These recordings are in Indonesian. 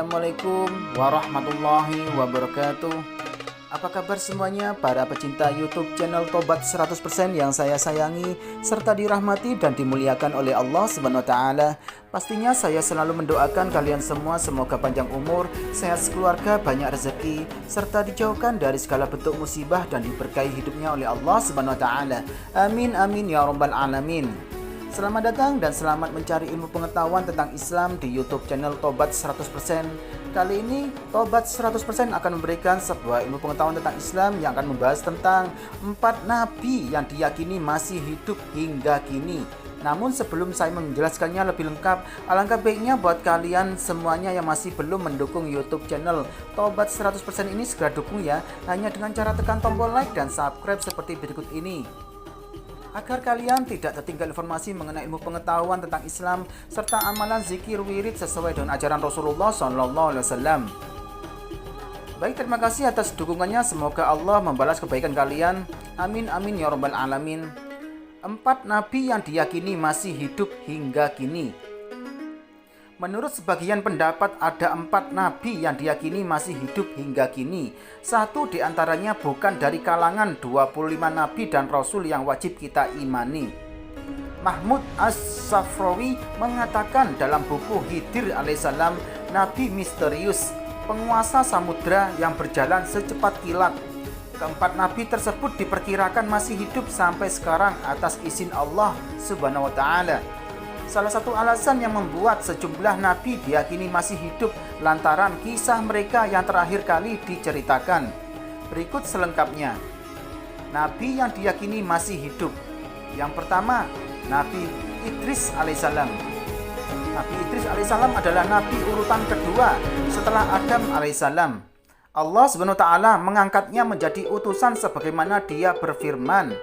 Assalamualaikum warahmatullahi wabarakatuh. Apa kabar semuanya para pecinta YouTube channel Tobat 100% yang saya sayangi serta dirahmati dan dimuliakan oleh Allah Subhanahu wa taala. Pastinya saya selalu mendoakan kalian semua semoga panjang umur, sehat sekeluarga, banyak rezeki serta dijauhkan dari segala bentuk musibah dan diberkahi hidupnya oleh Allah Subhanahu wa taala. Amin amin ya rabbal alamin. Selamat datang dan selamat mencari ilmu pengetahuan tentang Islam di YouTube channel Tobat 100%. Kali ini Tobat 100% akan memberikan sebuah ilmu pengetahuan tentang Islam yang akan membahas tentang 4 nabi yang diyakini masih hidup hingga kini. Namun sebelum saya menjelaskannya lebih lengkap, alangkah baiknya buat kalian semuanya yang masih belum mendukung YouTube channel Tobat 100% ini segera dukung ya, hanya dengan cara tekan tombol like dan subscribe seperti berikut ini, agar kalian tidak tertinggal informasi mengenai ilmu pengetahuan tentang Islam serta amalan zikir wirid sesuai dengan ajaran Rasulullah SAW. Baik, terima kasih atas dukungannya. Semoga Allah membalas kebaikan kalian. Amin amin ya rabbal alamin. 4 nabi yang diyakini masih hidup hingga kini. Menurut sebagian pendapat ada 4 nabi yang diyakini masih hidup hingga kini. Satu diantaranya bukan dari kalangan 25 nabi dan rasul yang wajib kita imani. Mahmud As-Safrawi mengatakan dalam buku Khidir alaihissalam, nabi misterius, penguasa samudra yang berjalan secepat kilat. Keempat nabi tersebut diperkirakan masih hidup sampai sekarang atas izin Allah Subhanahu wa taala. Salah satu alasan yang membuat sejumlah nabi diyakini masih hidup lantaran kisah mereka yang terakhir kali diceritakan. Berikut selengkapnya. Nabi yang diyakini masih hidup. Yang pertama, Nabi Idris alaihissalam. Nabi Idris alaihissalam adalah nabi urutan kedua setelah Adam alaihissalam. Allah Subhanahu wa taala mengangkatnya menjadi utusan sebagaimana Dia berfirman,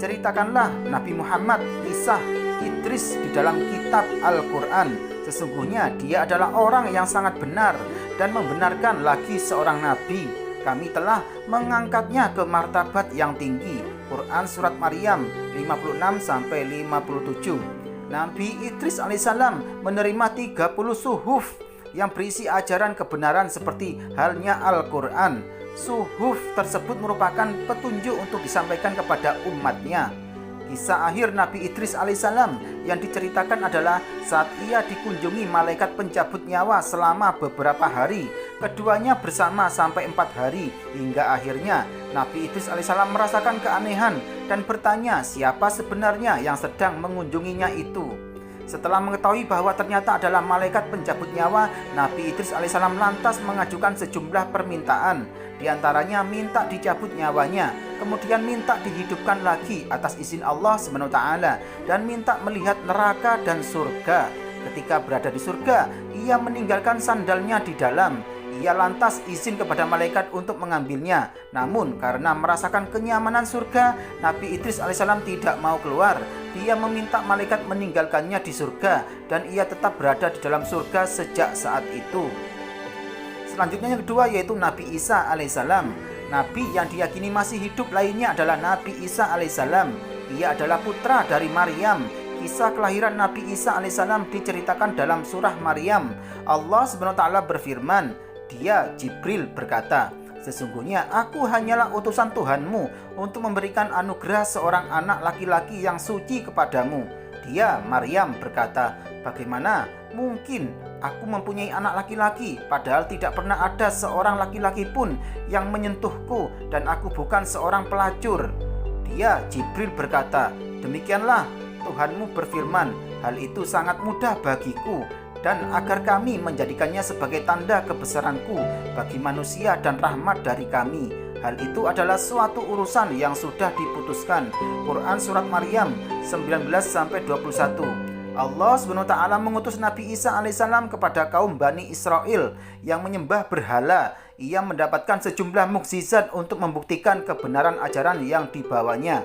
"Ceritakanlah Nabi Muhammad kisah Idris di dalam kitab Al-Quran. Sesungguhnya dia adalah orang yang sangat benar dan membenarkan lagi seorang nabi. Kami telah mengangkatnya ke martabat yang tinggi." Quran Surat Maryam 56-57. Nabi Idris alaihissalam menerima 30 suhuf yang berisi ajaran kebenaran seperti halnya Al-Quran. Suhuf tersebut merupakan petunjuk untuk disampaikan kepada umatnya. Kisah akhir Nabi Idris alaihissalam yang diceritakan adalah saat ia dikunjungi malaikat pencabut nyawa selama beberapa hari. Keduanya bersama sampai 4 hari hingga akhirnya Nabi Idris alaihissalam merasakan keanehan dan bertanya siapa sebenarnya yang sedang mengunjunginya itu. Setelah mengetahui bahwa ternyata adalah malaikat pencabut nyawa, Nabi Idris alaihissalam lantas mengajukan sejumlah permintaan. Di antaranya minta dicabut nyawanya, kemudian minta dihidupkan lagi atas izin Allah Subhanahu wa taala, dan minta melihat neraka dan surga. Ketika berada di surga, ia meninggalkan sandalnya di dalam. Ia lantas izin kepada malaikat untuk mengambilnya. Namun karena merasakan kenyamanan surga, Nabi Idris alaihissalam tidak mau keluar. Dia meminta malaikat meninggalkannya di surga dan ia tetap berada di dalam surga sejak saat itu. Selanjutnya yang kedua yaitu Nabi Isa alaihissalam. Nabi yang diyakini masih hidup lainnya adalah Nabi Isa alaihissalam. Ia adalah putra dari Maryam. Kisah kelahiran Nabi Isa alaihissalam diceritakan dalam surah Maryam. Allah Subhanahu wa taala berfirman, Dia Jibril berkata, "Sesungguhnya aku hanyalah utusan Tuhanmu untuk memberikan anugerah seorang anak laki-laki yang suci kepadamu." Dia Maryam berkata, "Bagaimana mungkin aku mempunyai anak laki-laki padahal tidak pernah ada seorang laki-laki pun yang menyentuhku dan aku bukan seorang pelacur." Dia Jibril berkata, "Demikianlah Tuhanmu berfirman, hal itu sangat mudah bagiku dan agar kami menjadikannya sebagai tanda kebesaranku bagi manusia dan rahmat dari kami. Hal itu adalah suatu urusan yang sudah diputuskan." Quran Surat Maryam 19-21. Allah Subhanahu wa taala mengutus Nabi Isa alaihissalam kepada kaum Bani Israel yang menyembah berhala. Ia mendapatkan sejumlah mukjizat untuk membuktikan kebenaran ajaran yang dibawanya.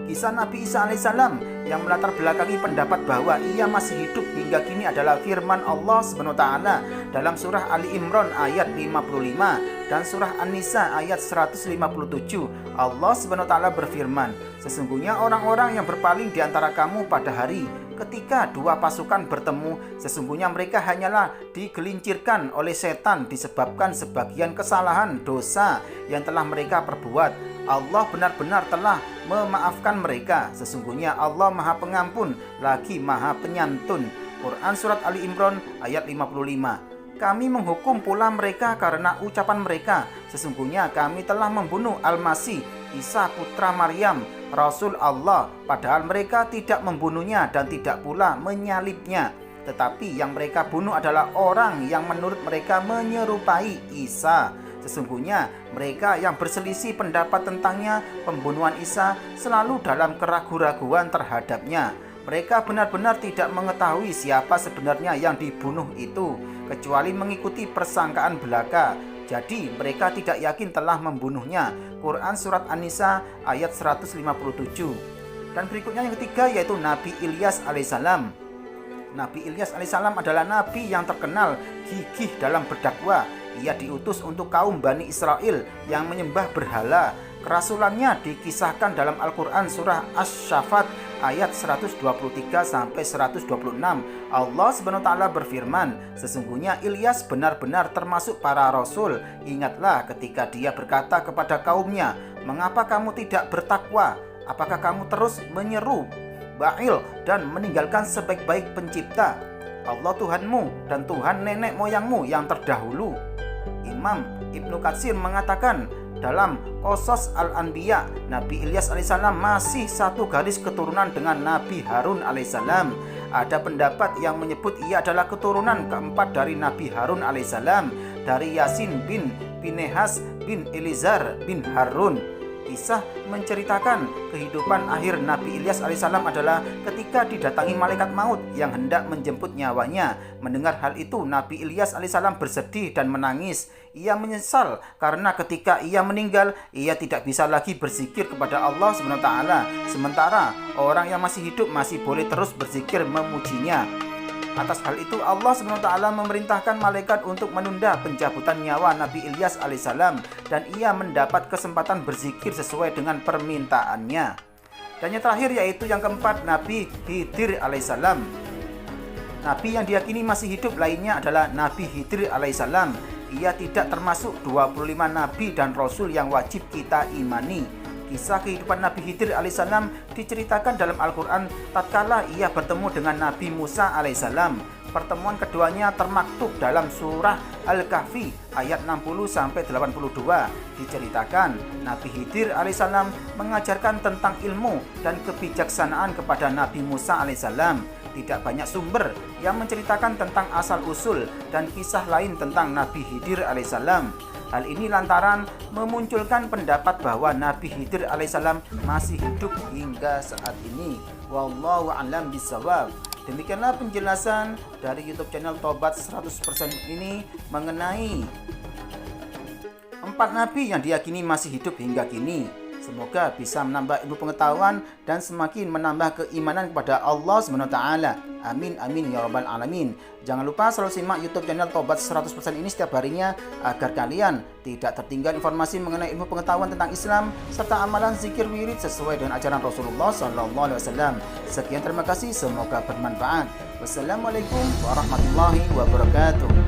Kisah Nabi Isa alaihissalam yang melatar belakangi pendapat bahwa ia masih hidup hingga kini adalah firman Allah Subhanahu wa taala dalam surah Ali Imran ayat 55 dan surah An-Nisa ayat 157. Allah Subhanahu wa taala berfirman, "Sesungguhnya orang-orang yang berpaling di antara kamu pada hari ketika dua pasukan bertemu, sesungguhnya mereka hanyalah digelincirkan oleh setan disebabkan sebagian kesalahan dosa yang telah mereka perbuat. Allah benar-benar telah memaafkan mereka. Sesungguhnya Allah Maha Pengampun lagi Maha Penyantun. Quran Surat Ali Imran ayat 55. Kami menghukum pula mereka karena ucapan mereka, sesungguhnya kami telah membunuh Al-Masih, Isa putra Maryam, Rasul Allah, padahal mereka tidak membunuhnya dan tidak pula menyalibnya. Tetapi yang mereka bunuh adalah orang yang menurut mereka menyerupai Isa. Sesungguhnya mereka yang berselisih pendapat tentangnya, pembunuhan Isa, selalu dalam keraguan-raguan terhadapnya. Mereka benar-benar tidak mengetahui siapa sebenarnya yang dibunuh itu, kecuali mengikuti persangkaan belaka. Jadi mereka tidak yakin telah membunuhnya. Quran Surat An-Nisa ayat 157. Dan berikutnya yang ketiga yaitu Nabi Ilyas alaihissalam. Nabi Ilyas alaihissalam adalah nabi yang terkenal gigih dalam berdakwah. Ia diutus untuk kaum Bani Israel yang menyembah berhala. Kerasulannya dikisahkan dalam Al-Quran surah Asy-Syaffat ayat 123-126. Allah SWT berfirman, sesungguhnya Ilyas benar-benar termasuk para rasul. Ingatlah ketika dia berkata kepada kaumnya, mengapa kamu tidak bertakwa? Apakah kamu terus menyeru Ba'il dan meninggalkan sebaik-baik pencipta, Allah Tuhanmu dan Tuhan nenek moyangmu yang terdahulu? Imam Ibnu Katsir mengatakan dalam Qasas Al-Anbiya, Nabi Ilyas alaihissalam masih satu garis keturunan dengan Nabi Harun alaihissalam. Ada pendapat yang menyebut ia adalah keturunan keempat dari Nabi Harun alaihissalam, dari Yasin bin Pinehas bin Elizar bin Harun. Kisah menceritakan kehidupan akhir Nabi Ilyas alaihissalam adalah ketika didatangi malaikat maut yang hendak menjemput nyawanya. Mendengar hal itu, Nabi Ilyas alaihissalam bersedih dan menangis. Ia menyesal karena ketika ia meninggal, ia tidak bisa lagi berzikir kepada Allah SWT. Sementara orang yang masih hidup masih boleh terus berzikir memujinya. Atas hal itu Allah SWT memerintahkan malaikat untuk menunda pencabutan nyawa Nabi Ilyas alaihissalam, dan ia mendapat kesempatan berzikir sesuai dengan permintaannya. Dan yang terakhir yaitu yang keempat, Nabi Khidir alaihissalam. Nabi yang diyakini masih hidup lainnya adalah Nabi Khidir alaihissalam. Ia tidak termasuk 25 nabi dan rasul yang wajib kita imani. Kisah kehidupan Nabi Khidir alaihissalam diceritakan dalam Al-Quran tatkala ia bertemu dengan Nabi Musa alaihissalam. Pertemuan keduanya termaktub dalam surah Al-Kahfi ayat 60-82. Diceritakan Nabi Khidir alaihissalam mengajarkan tentang ilmu dan kebijaksanaan kepada Nabi Musa alaihissalam. Tidak banyak sumber yang menceritakan tentang asal-usul dan kisah lain tentang Nabi Khidir alaihissalam. Hal ini lantaran memunculkan pendapat bahwa Nabi Khidir alaihissalam masih hidup hingga saat ini. Wallahu a'lam bishawab. Demikianlah penjelasan dari YouTube channel Tobat 100% ini mengenai 4 nabi yang diyakini masih hidup hingga kini. Semoga bisa menambah ilmu pengetahuan dan semakin menambah keimanan kepada Allah SWT. Amin amin ya rabbal alamin. Jangan lupa selalu simak YouTube channel Tobat 100% ini setiap harinya agar kalian tidak tertinggal informasi mengenai ilmu pengetahuan tentang Islam serta amalan zikir wirid sesuai dengan ajaran Rasulullah SAW. Sekian, terima kasih, semoga bermanfaat. Wassalamualaikum warahmatullahi wabarakatuh.